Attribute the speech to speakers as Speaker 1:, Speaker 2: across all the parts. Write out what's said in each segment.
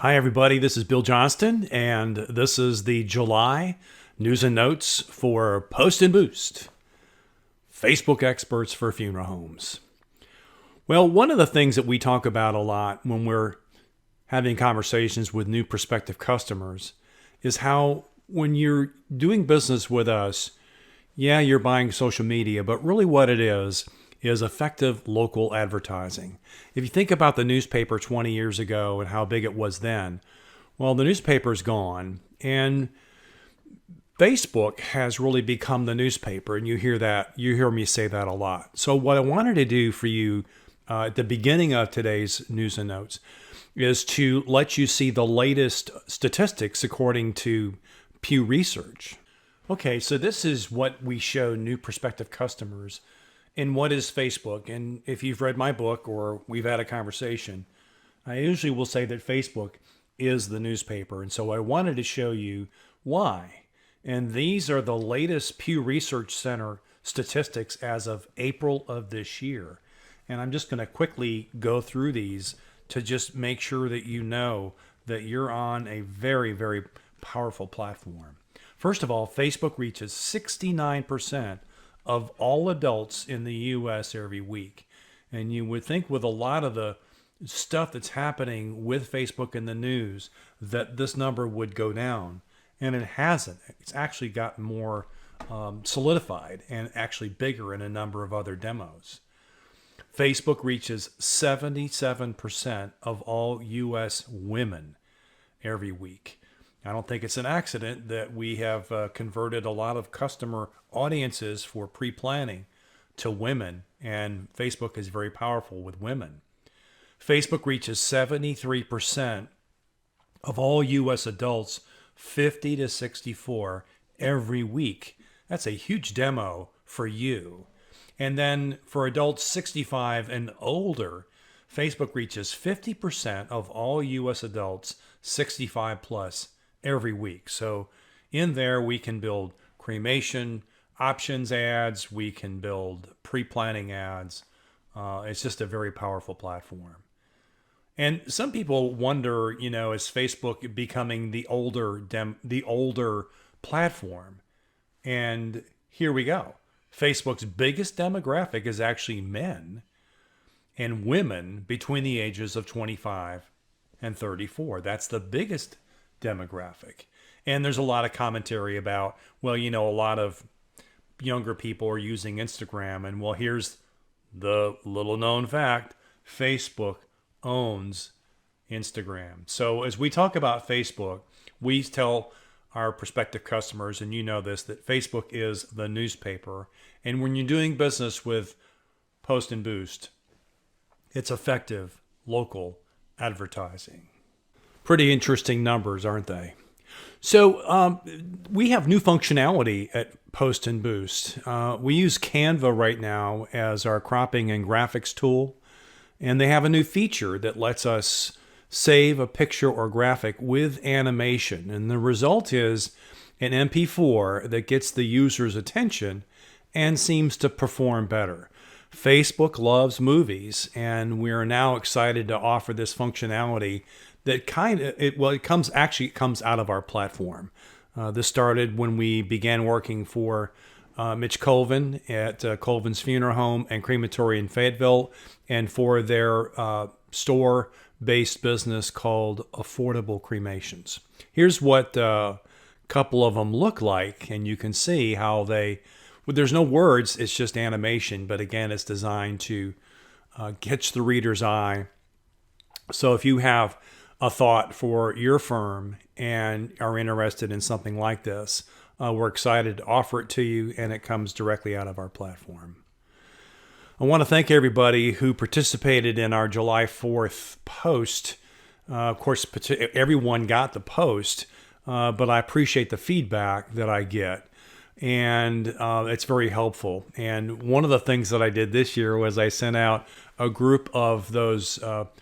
Speaker 1: Hi, everybody. This is Bill Johnston, and this is the July news and notes for Post and Boost, Facebook experts for funeral homes. Well, one of the things that we talk about a lot when we're having conversations with new prospective customers is how when you're doing business with us, yeah, you're buying social media, but really what it is effective local advertising. If you think about the newspaper 20 years ago and how big it was then, well, the newspaper's gone and Facebook has really become the newspaper, and you hear me say that a lot. So what I wanted to do for you at the beginning of today's news and notes is to let you see the latest statistics according to Pew Research. Okay, so this is what we show new prospective customers in what is Facebook. And if you've read my book or we've had a conversation, I usually will say that Facebook is the newspaper. And so I wanted to show you why. And these are the latest Pew Research Center statistics as of April of this year. And I'm just going to quickly go through these to just make sure that you know that you're on a very, very powerful platform. First of all, Facebook reaches 69% of all adults in the U.S. every week. And you would think with a lot of the stuff that's happening with Facebook in the news that this number would go down. And it hasn't. It's actually gotten more solidified and actually bigger in a number of other demos. Facebook reaches 77% of all U.S. women every week. I don't think it's an accident that we have converted a lot of customer audiences for pre-planning to women, and Facebook is very powerful with women. Facebook reaches 73% of all U.S. adults 50 to 64 every week. That's a huge demo for you. And then for adults 65 and older, Facebook reaches 50% of all U.S. adults 65 plus every week. So in there, we can build cremation options ads. We can build pre-planning ads. It's just a very powerful platform. And some people wonder, is Facebook becoming the older platform? And here we go. Facebook's biggest demographic is actually men and women between the ages of 25 and 34. That's the biggest demographic. And there's a lot of commentary about, well, a lot of younger people are using Instagram. And well, here's the little known fact: Facebook owns Instagram. So as we talk about Facebook, we tell our prospective customers, and you know this, that Facebook is the newspaper. And when you're doing business with Post and Boost, it's effective local advertising. Pretty interesting numbers, aren't they? So we have new functionality at Post and Boost. We use Canva right now as our cropping and graphics tool, and they have a new feature that lets us save a picture or graphic with animation. And the result is an MP4 that gets the user's attention and seems to perform better. Facebook loves movies, and we are now excited to offer this functionality that it comes out of our platform. This started when we began working for Mitch Colvin at Colvin's Funeral Home and Crematory in Fayetteville, and for their store-based business called Affordable Cremations. Here's what a couple of them look like, and you can see how there's no words, it's just animation, but again, it's designed to catch the reader's eye. So if you have a thought for your firm and are interested in something like this, we're excited to offer it to you, and it comes directly out of our platform. I want to thank everybody who participated in our July 4th post. Of course, everyone got the post, but I appreciate the feedback that I get, and it's very helpful. And one of the things that I did this year was I sent out a group of those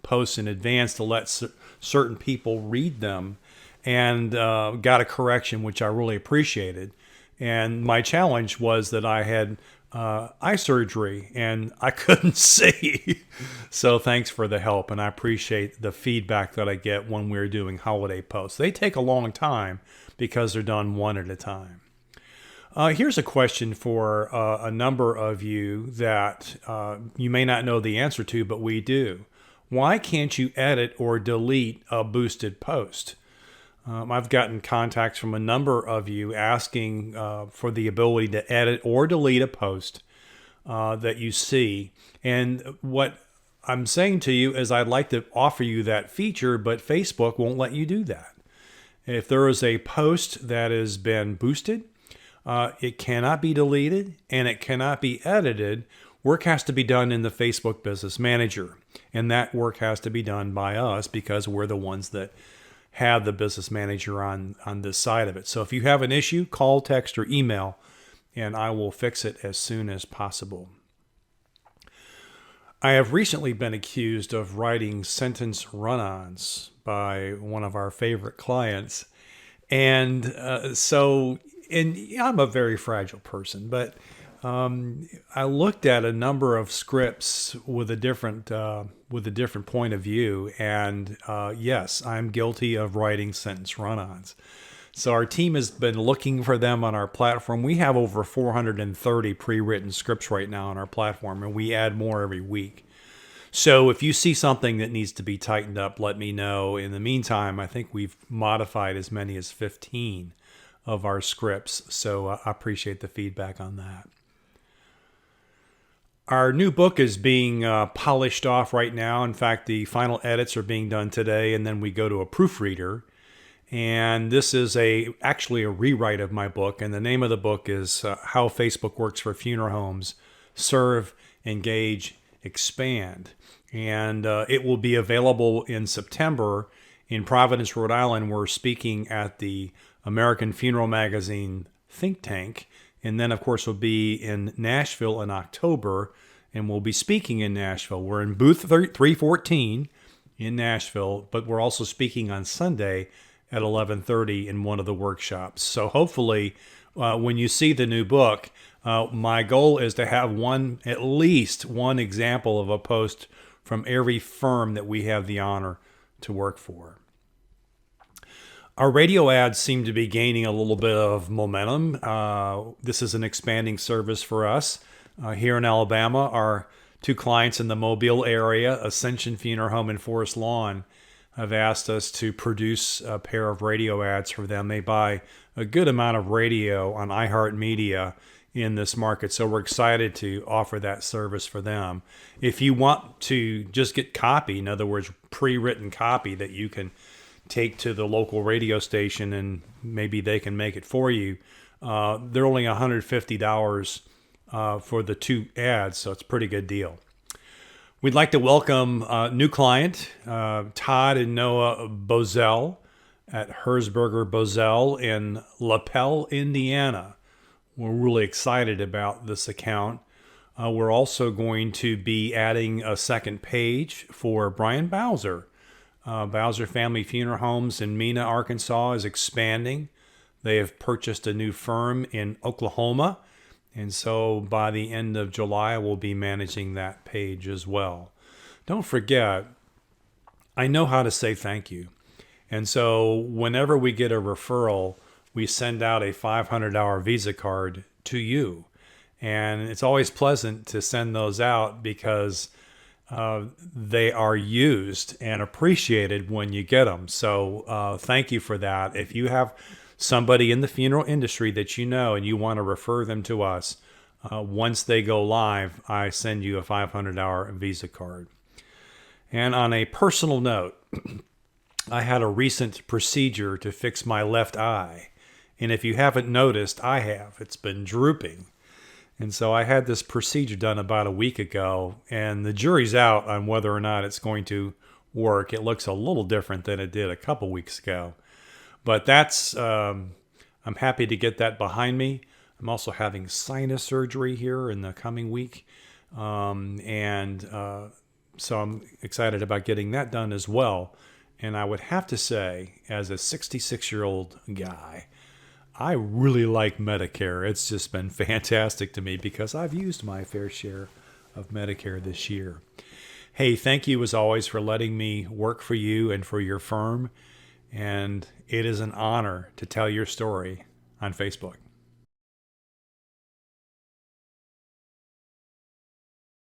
Speaker 1: posts in advance to let certain people read them, and got a correction, which I really appreciated. And my challenge was that I had eye surgery and I couldn't see. So thanks for the help, and I appreciate the feedback that I get when we're doing holiday posts. They take a long time because they're done one at a time. Here's a question for a number of you that you may not know the answer to, but we do. Why can't you edit or delete a boosted post? I've gotten contacts from a number of you asking for the ability to edit or delete a post that you see. And what I'm saying to you is I'd like to offer you that feature, but Facebook won't let you do that. If there is a post that has been boosted, it cannot be deleted and it cannot be edited. Work has to be done in the Facebook Business Manager. And that work has to be done by us because we're the ones that have the Business Manager on this side of it. So if you have an issue, call, text, or email, and I will fix it as soon as possible. I have recently been accused of writing sentence run-ons by one of our favorite clients. And I'm a very fragile person, but I looked at a number of scripts with a different point of view, and yes, I'm guilty of writing sentence run-ons. So our team has been looking for them on our platform. We have over 430 pre-written scripts right now on our platform, and we add more every week. So if you see something that needs to be tightened up, let me know. In the meantime, I think we've modified as many as 15 of our scripts, so I appreciate the feedback on that. Our new book is being polished off right now. In fact, the final edits are being done today, and then we go to a proofreader. And this is actually a rewrite of my book, and the name of the book is How Facebook Works for Funeral Homes: Serve, Engage, Expand. And it will be available in September in Providence, Rhode Island. We're speaking at the American Funeral Magazine think tank. And then, of course, we'll be in Nashville in October, and we'll be speaking in Nashville. We're in booth 314 in Nashville, but we're also speaking on Sunday at 11:30 in one of the workshops. So hopefully, when you see the new book, my goal is to have at least one example of a post from every firm that we have the honor to work for. Our radio ads seem to be gaining a little bit of momentum. This is an expanding service for us. Here in Alabama, our two clients in the Mobile area, Ascension Funeral Home and Forest Lawn, have asked us to produce a pair of radio ads for them. They buy a good amount of radio on iHeartMedia in this market, so we're excited to offer that service for them. If you want to just get copy, in other words, pre-written copy that you can take to the local radio station and maybe they can make it for you, they're only $150 for the two ads, so it's a pretty good deal. We'd like to welcome a new client, Todd and Noah Bozell at Herzberger Bozell in LaPel, Indiana. We're really excited about this account. We're also going to be adding a second page for Brian Bowser. Bowser Family Funeral Homes in Mena, Arkansas is expanding. They have purchased a new firm in Oklahoma. And so by the end of July, we'll be managing that page as well. Don't forget, I know how to say thank you. And so whenever we get a referral, we send out a $500 Visa card to you. And it's always pleasant to send those out because they are used and appreciated when you get them. So thank you for that. If you have somebody in the funeral industry that you know and you want to refer them to us, once they go live, I send you a $500 Visa card. And on a personal note, I had a recent procedure to fix my left eye. And if you haven't noticed, I have. It's been drooping. And so I had this procedure done about a week ago, and the jury's out on whether or not it's going to work. It looks a little different than it did a couple weeks ago. But I'm happy to get that behind me. I'm also having sinus surgery here in the coming week. So I'm excited about getting that done as well. And I would have to say, as a 66-year-old guy, I really like Medicare. It's just been fantastic to me because I've used my fair share of Medicare this year. Hey, thank you as always for letting me work for you and for your firm. And it is an honor to tell your story on Facebook.